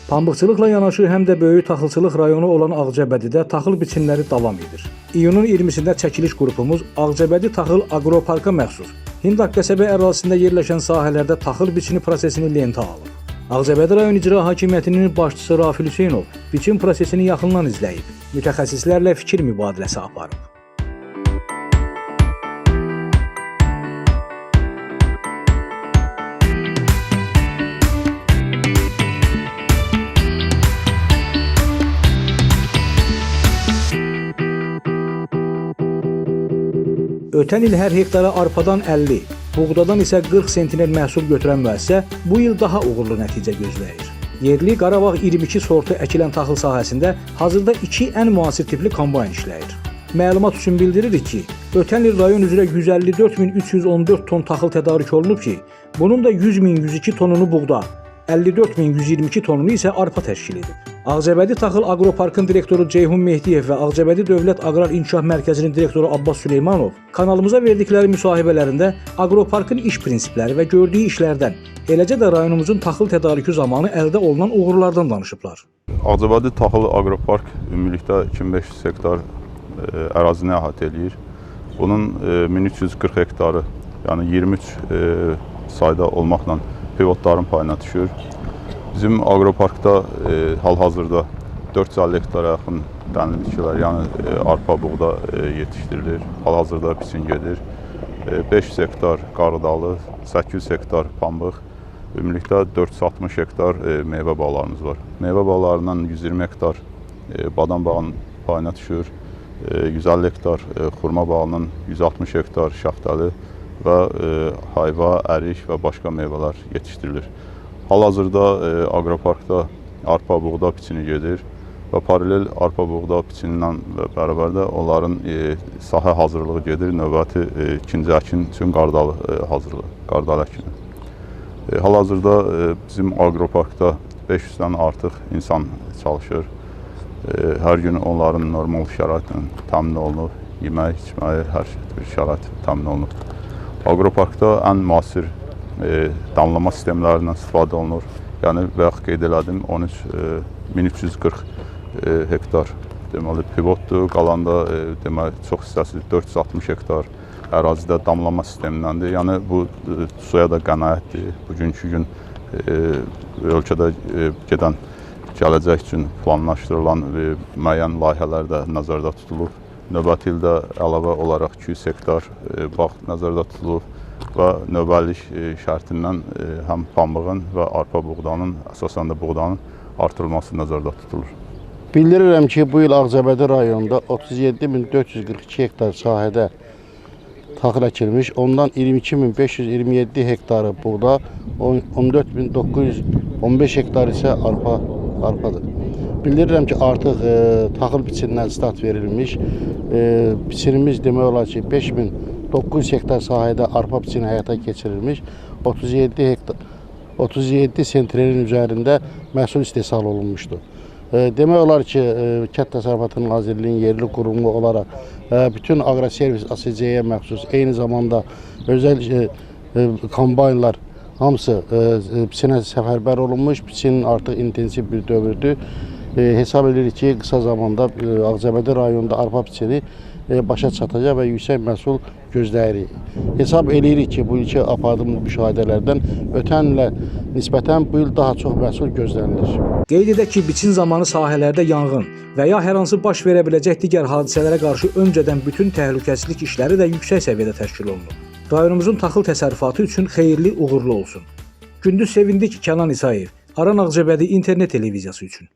Pambıqçılıqla yanaşı həm də böyük taxılçılıq rayonu olan Ağcabədidə taxıl biçimləri davam edir. İyunun 20-sində çəkiliş qrupumuz Ağcabədi Taxıl Aqroparka məxsus Hindak qəsəbə ərazisində yerləşən sahələrdə taxıl biçini prosesini lentə alıb. Ağcabədi rayon icra hakimiyyətinin başçısı Rafil Hüseynov biçim prosesini yaxından izləyib, mütəxəssislərlə fikir mübadiləsi aparıb. Ötən il hər hektara arpadan 50, buğdadan isə 40 sentiner məhsul götürən müəssisə bu il daha uğurlu nəticə gözləyir. Yerli Qarabağ 22 sortu əkilən taxıl sahəsində hazırda 2 ən müasir tipli kombayn işləyir. Məlumat üçün bildiririk ki, ötən il rayon üzrə 154.314 ton taxıl tədarük olunub ki, bunun da 100.102 tonunu buğda, 54.122 tonunu isə arpa təşkil edib. Ağcabədi Taxıl Aqroparkın direktoru Ceyhun Mehdiyev və Ağcabədi Dövlət Aqrar İnkişaf Mərkəzinin direktoru Abbas Süleymanov kanalımıza verdikləri müsahibələrində aqroparkın iş prinsipləri və gördüyü işlərdən, eləcə də rayonumuzun taxıl tədarükü zamanı əldə olunan uğurlardan danışıblar. Ağcabədi Taxıl Aqropark ümumilikdə 2500 hektar ərazini əhatə edir. Bunun 1340 hektarı, yəni 23 sayda olmaqla pivotların payına düşür. Bizim aqroparkda hal-hazırda 450 hektara yaxın dənli bitkilər, yəni arpa, buğda yetişdirilir. Hal-hazırda biçin gedir. 500 hektar qarğıdalı, 800 hektar pambıq, ümumilikdə 460 hektar meyvə bağlarımız var. Meyvə bağlarından 120 hektar badam bağının payına düşür. 150 hektar xurma bağının, 160 hektar şaxtalı və hayva, ərik və başqa meyvələr yetişdirilir. Hal-hazırda aqroparkda arpa, buğda biçini gedir və paralel arpa, buğda biçini ilə bərabər də onların sahə hazırlığı gedir, növbəti ikinci əkin üçün qardalı hazırlığı, qardal əkini. Hal-hazırda bizim aqroparkda 500-dən artıq insan çalışır. Hər gün onların normal şəraitlə təmin olunur, yemək, içməyi, hər bir şərait təmin olunur. Aqroparkda ən müasir damlama sistemlərindən istifadə olunur. Yəni, bayaq qeyd elədim, 1340 hektar deməli pivotdur, qalanda deməli çox hissəsi 460 hektar ərazidə damlama sistemindəndir. Yəni, bu suya da qənaətdir. Bugünkü gün ölkədə gedən gələcək üçün planlaşdırılan müəyyən layihələr də nəzərdə tutulub. Növbəti ildə əlavə olaraq 200 hektar bağ nəzərdə tutulub və növbəlik şərtindən həm pambığın və arpa buğdanın, əsasən də buğdanın artırılması nəzərdə tutulur. Bildirirəm ki, bu il Ağcabədi rayonunda 37.442 hektar sahədə taxıl əkilmiş, ondan 22.527 hektarı buğda, 14.915 hektar isə arpadır. Bildirirəm ki, artıq taxıl biçinindən start verilmiş, biçinimiz demək olar ki, 5900 hektar sahədə arpa biçini həyata keçirilmiş, 37 sentnerin üzərində məhsul istehsal olunmuşdur. Demək olar ki, Kənd Təsərrüfatı Nazirliyinin yerli qurumu olaraq bütün aqroservis ASC-yə məxsus, eyni zamanda özəl kombaynlar hamısı biçinə səfərbər olunmuş, biçinin artıq intensiv bir dövrdür. Hesab edirik ki, qısa zamanda Ağcabədi rayonunda arpa biçini başa çatacaq və yüksək məhsul gözləyirik. Hesab edirik ki, bu ilki apardığımız müşahidələrdən ötən ilə nisbətən bu il daha çox məhsul gözlənilir. Qeyd edək ki, biçin zamanı sahələrdə yanğın və ya hər hansı baş verə biləcək digər hadisələrə qarşı öncədən bütün təhlükəsizlik işləri də yüksək səviyyədə təşkil olunur. Rayonumuzun taxıl təsərrüfatı üçün xeyirli, uğurlu olsun. Gündüz sevindik Kənan İsayev, Aran Ağcabədi internet televiziyası üçün.